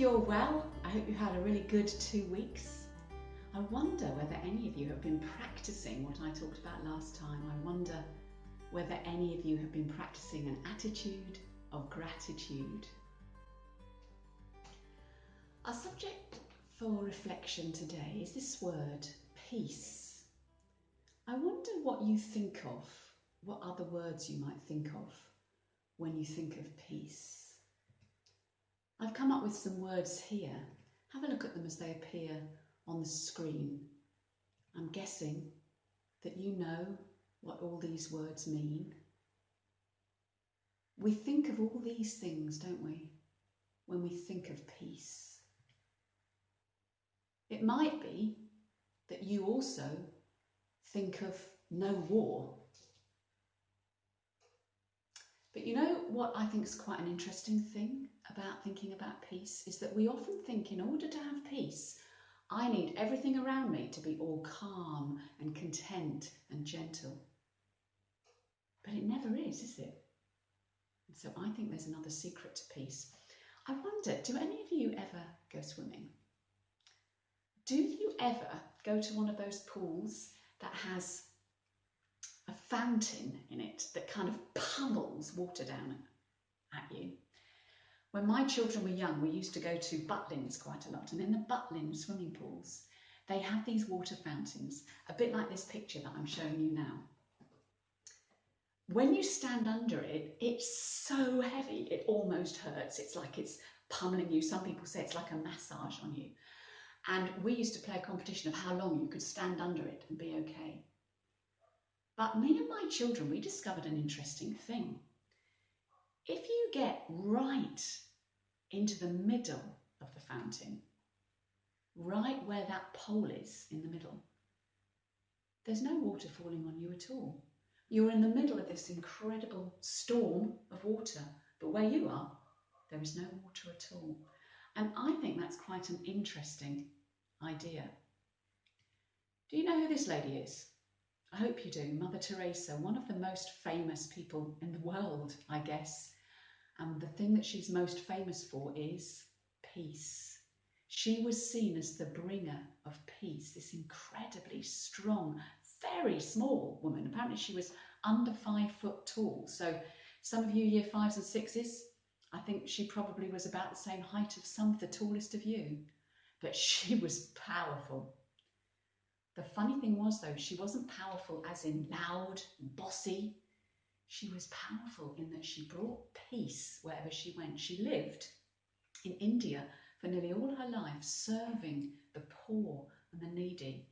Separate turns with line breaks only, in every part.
you're well. I hope you had a really good 2 weeks. I wonder whether any of you have been practicing what I talked about last time. I wonder whether any of you have been practicing an attitude of gratitude. Our subject for reflection today is this word, peace. I wonder what you think of, what other words you might think of when you think of peace. I've come up with some words here. Have a look at them as they appear on the screen. I'm guessing that you know what all these words mean. We think of all these things, don't we, when we think of peace. It might be that you also think of no war. But you know what I think is quite an interesting thing about thinking about peace is that we often think in order to have peace, I need everything around me to be all calm and content and gentle. But it never is it? And so I think there's another secret to peace. I wonder, do any of you ever go swimming? Do you ever go to one of those pools that has a fountain in it that kind of pummels water down at you? When my children were young, we used to go to Butlins quite a lot, and in the Butlins swimming pools, they have these water fountains, a bit like this picture that I'm showing you now. When you stand under it, it's so heavy, it almost hurts. It's like it's pummeling you. Some people say it's like a massage on you. And we used to play a competition of how long you could stand under it and be okay. But me and my children, we discovered an interesting thing. If you get right into the middle of the fountain, right where that pole is in the middle, there's no water falling on you at all. You're in the middle of this incredible storm of water, but where you are, there is no water at all. And I think that's quite an interesting idea. Do you know who this lady is? I hope you do. Mother Teresa, one of the most famous people in the world, I guess. And the thing that she's most famous for is peace. She was seen as the bringer of peace, this incredibly strong, very small woman. Apparently she was under 5 foot tall. So some of you year 5s and 6s, I think she probably was about the same height of some of the tallest of you. But she was powerful. The funny thing was, though, she wasn't powerful as in loud, bossy. She was powerful in that she brought peace wherever she went. She lived in India for nearly all her life, serving the poor and the needy.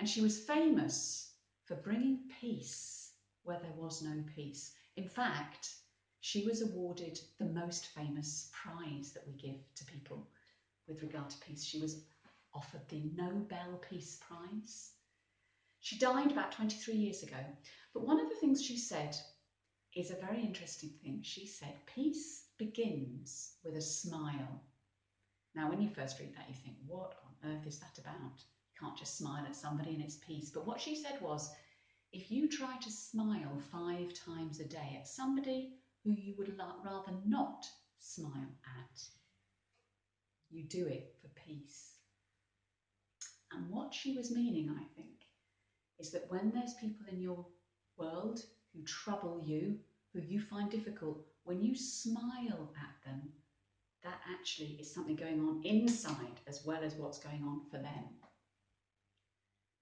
And she was famous for bringing peace where there was no peace. In fact, she was awarded the most famous prize that we give to people with regard to peace. She was offered the Nobel Peace Prize. She died about 23 years ago. But one of the things she said is a very interesting thing. She said, peace begins with a smile. Now, when you first read that, you think, what on earth is that about? You can't just smile at somebody and it's peace. But what she said was, if you try to smile 5 times a day at somebody who you would rather not smile at, you do it for peace. And what she was meaning, I think, is that when there's people in your world who trouble you, who you find difficult, when you smile at them, that actually is something going on inside as well as what's going on for them.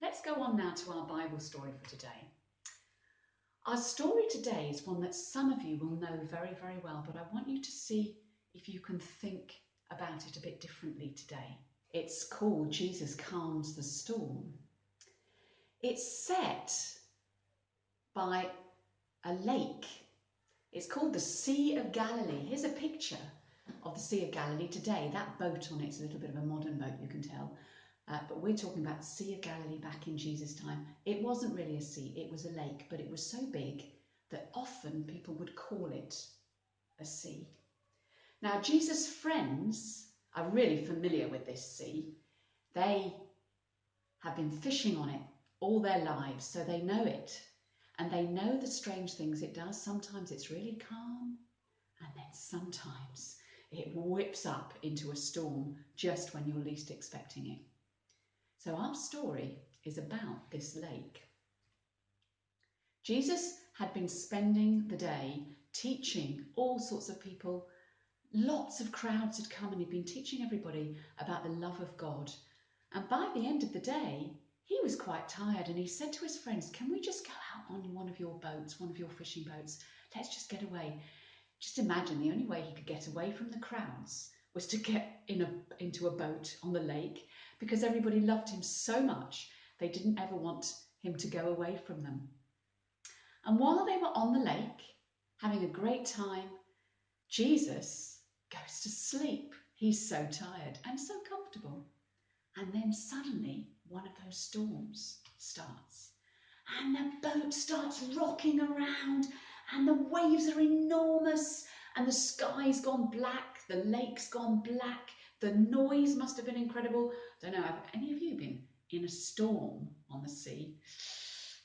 Let's go on now to our Bible story for today. Our story today is one that some of you will know very, very well, but I want you to see if you can think about it a bit differently today. It's called Jesus Calms the Storm. It's set by a lake. It's called the Sea of Galilee. Here's a picture of the Sea of Galilee today. That boat on it's a little bit of a modern boat, you can tell. But we're talking about the Sea of Galilee back in Jesus' time. It wasn't really a sea, it was a lake, but it was so big that often people would call it a sea. Now, Jesus' friends are really familiar with this sea. They have been fishing on it all their lives, so they know it. And they know the strange things it does. Sometimes it's really calm, and then sometimes it whips up into a storm just when you're least expecting it. So our story is about this lake. Jesus had been spending the day teaching all sorts of people. Lots of crowds had come and he'd been teaching everybody about the love of God. And by the end of the day, he was quite tired and he said to his friends, can we just go out on one of your boats, one of your fishing boats? Let's just get away. Just imagine the only way he could get away from the crowds was to get into a boat on the lake, because everybody loved him so much they didn't ever want him to go away from them. And while they were on the lake, having a great time, Jesus goes to sleep. He's so tired and so comfortable. And then suddenly one of those storms starts. And the boat starts rocking around and the waves are enormous and the sky's gone black, the lake's gone black. The noise must have been incredible. I don't know, have any of you been in a storm on the sea?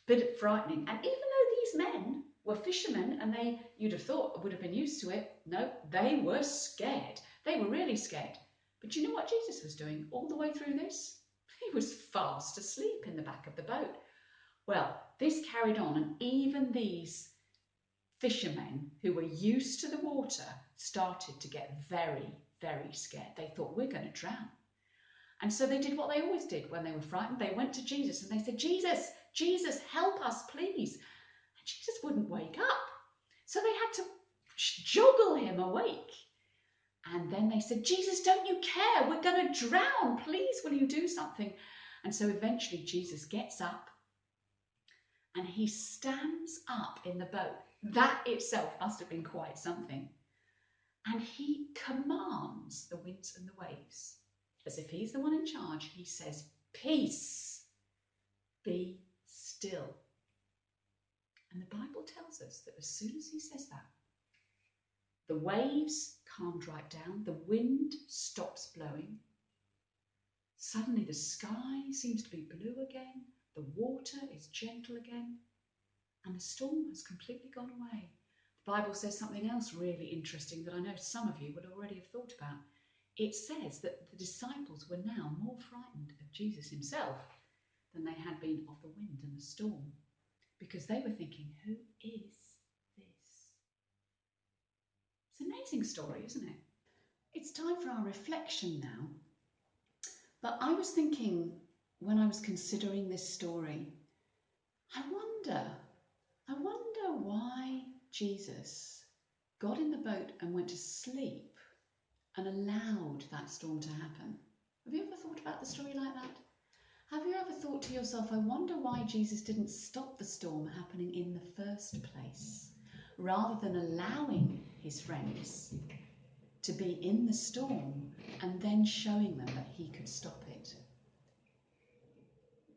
Bit frightening. And even though these men were fishermen and you'd have thought would have been used to it, no, they were scared. They were really scared. But you know what Jesus was doing all the way through this? He was fast asleep in the back of the boat. Well, this carried on, and even these fishermen who were used to the water started to get very, very scared. They thought, we're going to drown. And so they did what they always did when they were frightened. They went to Jesus and they said, Jesus, help us, please. And Jesus wouldn't wake up. So they had to joggle him awake. And then they said, Jesus, don't you care? We're going to drown. Please, will you do something? And so eventually Jesus gets up and he stands up in the boat. That itself must have been quite something. And he commands the winds and the waves. As if he's the one in charge, he says, peace, be still. And the Bible tells us that as soon as he says that, the waves calmed right down, the wind stops blowing. Suddenly the sky seems to be blue again, the water is gentle again, and the storm has completely gone away. The Bible says something else really interesting that I know some of you would already have thought about. It says that the disciples were now more frightened of Jesus himself than they had been of the wind and the storm, because they were thinking, who is this? It's an amazing story, isn't it? It's time for our reflection now. But I was thinking, when I was considering this story, I wonder why Jesus got in the boat and went to sleep and allowed that storm to happen. Have you ever thought about the story like that? Have you ever thought to yourself, I wonder why Jesus didn't stop the storm happening in the first place, rather than allowing his friends to be in the storm and then showing them that he could stop it?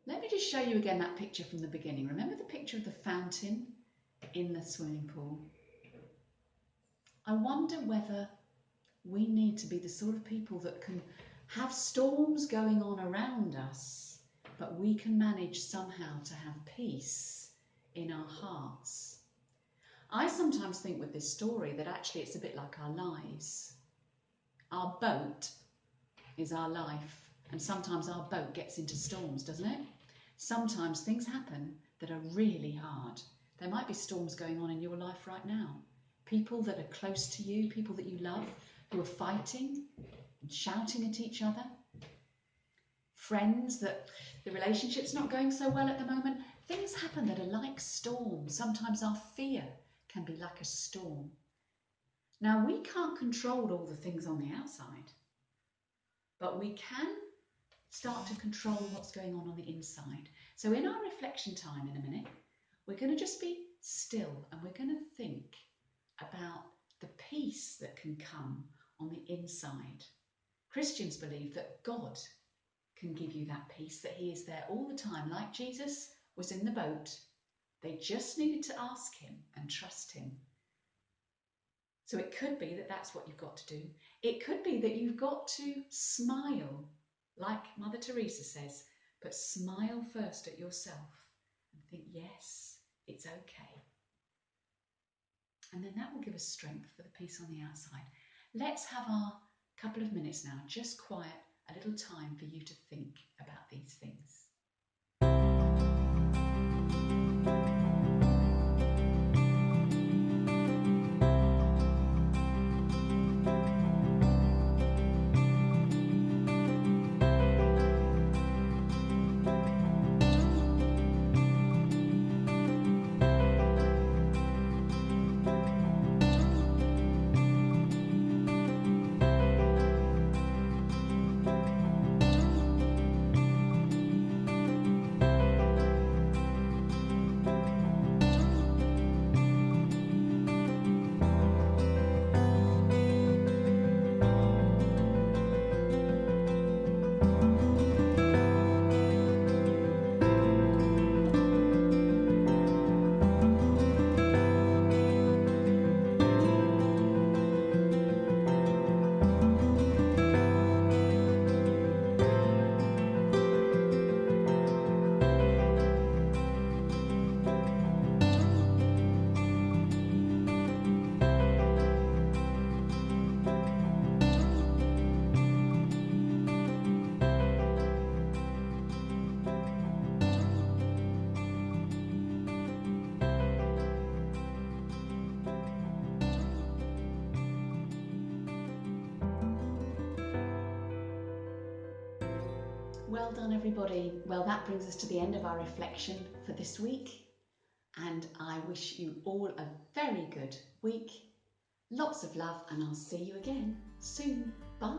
Let me just show you again that picture from the beginning. Remember the picture of the fountain in the swimming pool? I wonder whether we need to be the sort of people that can have storms going on around us, but we can manage somehow to have peace in our hearts. I sometimes think with this story that actually it's a bit like our lives. Our boat is our life, and sometimes our boat gets into storms, doesn't it? Sometimes things happen that are really hard. There might be storms going on in your life right now. People that are close to you, people that you love, who are fighting and shouting at each other. Friends that the relationship's not going so well at the moment. Things happen that are like storms. Sometimes our fear can be like a storm. Now, we can't control all the things on the outside, but we can start to control what's going on the inside. So in our reflection time in a minute, we're going to just be still and we're going to think about the peace that can come on the inside. Christians believe that God can give you that peace, that he is there all the time. Like Jesus was in the boat, they just needed to ask him and trust him. So it could be that that's what you've got to do. It could be that you've got to smile, like Mother Teresa says, but smile first at yourself and think, yes, it's okay. And then that will give us strength for the peace on the outside. let's have our couple of minutes now, just quiet, a little time for you to think about these things. Well done, everybody. Well, that brings us to the end of our reflection for this week, and I wish you all a very good week. Lots of love, and I'll see you again soon. Bye.